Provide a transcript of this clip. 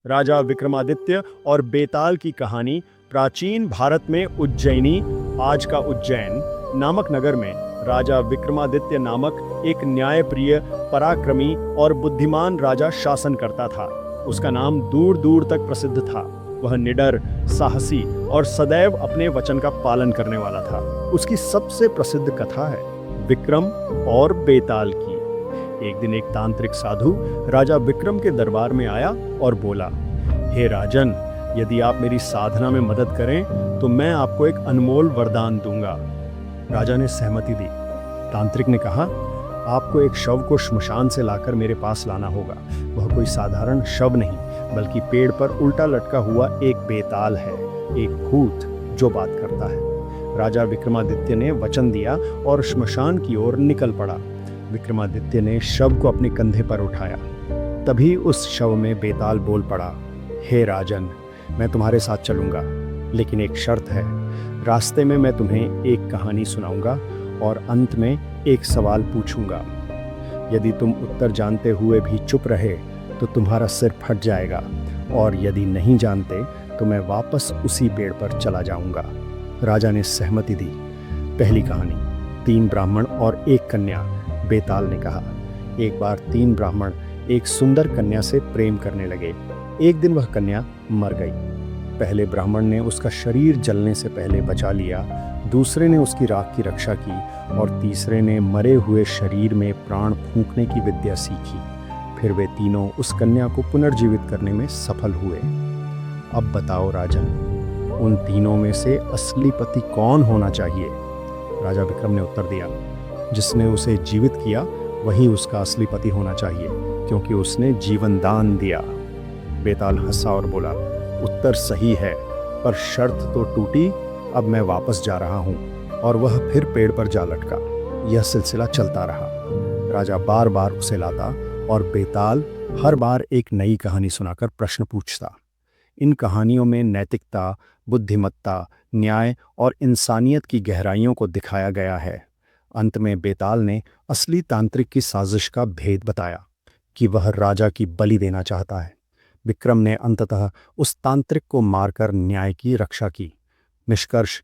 राजा विक्रमादित्य और बेताल की कहानी प्राचीन भारत में उज्जैनी, आज का उज्जैन नामक नगर में राजा विक्रमादित्य नामक एक न्यायप्रिय, पराक्रमी और बुद्धिमान राजा शासन करता था। उसका नाम दूर दूर तक प्रसिद्ध था। वह निडर, साहसी और सदैव अपने वचन का पालन करने वाला था। उसकी सबसे प्रसिद्ध कथा है विक्रम और बेताल की। एक दिन एक तांत्रिक साधु राजा विक्रम के दरबार में आया और बोला, हे राजन, यदि आप मेरी साधना में मदद करें तो मैं आपको एक अनमोल वरदान दूंगा। राजा ने सहमति दी। तांत्रिक ने कहा, आपको एक शव को श्मशान से लाकर मेरे पास लाना होगा। वह कोई साधारण शव नहीं, बल्कि पेड़ पर उल्टा लटका हुआ एक बेताल है, एक भूत जो बात करता है। राजा विक्रमादित्य ने वचन दिया और श्मशान की ओर निकल पड़ा। विक्रमादित्य ने शव को अपने कंधे पर उठाया। तभी उस शव में बेताल बोल पड़ा, हे राजन, मैं तुम्हारे साथ चलूंगा, लेकिन एक शर्त है। रास्ते में मैं तुम्हें एक कहानी सुनाऊंगा और अंत में एक सवाल पूछूंगा। यदि तुम उत्तर जानते हुए भी चुप रहे तो तुम्हारा सिर फट जाएगा, और यदि नहीं जानते तो मैं वापस उसी पेड़ पर चला जाऊंगा। राजा ने सहमति दी। पहली कहानी, 3 ब्राह्मण और 1 कन्या। बेताल ने कहा, एक बार 3 ब्राह्मण एक सुंदर कन्या से प्रेम करने लगे। एक दिन वह कन्या मर गई। पहले ब्राह्मण ने उसका शरीर जलने से पहले बचा लिया, दूसरे ने उसकी राख की रक्षा की और तीसरे ने मरे हुए शरीर में प्राण फूंकने की विद्या सीखी। फिर वे तीनों उस कन्या को पुनर्जीवित करने में सफल हुए। अब बताओ राजन, उन तीनों में से असली पति कौन होना चाहिए? राजा विक्रम ने उत्तर दिया, जिसने उसे जीवित किया वही उसका असली पति होना चाहिए, क्योंकि उसने जीवन दान दिया। बेताल हंसा और बोला, उत्तर सही है, पर शर्त तो टूटी। अब मैं वापस जा रहा हूँ। और वह फिर पेड़ पर जा लटका। यह सिलसिला चलता रहा। राजा बार बार उसे लाता और बेताल हर बार एक नई कहानी सुनाकर प्रश्न पूछता। इन कहानियों में नैतिकता, बुद्धिमत्ता, न्याय और इंसानियत की गहराइयों को दिखाया गया है। अंत में बेताल ने असली तांत्रिक की साजिश का भेद बताया कि वह राजा की बलि देना चाहता है। विक्रम ने अंततः उस तांत्रिक को मारकर न्याय की रक्षा की। निष्कर्ष,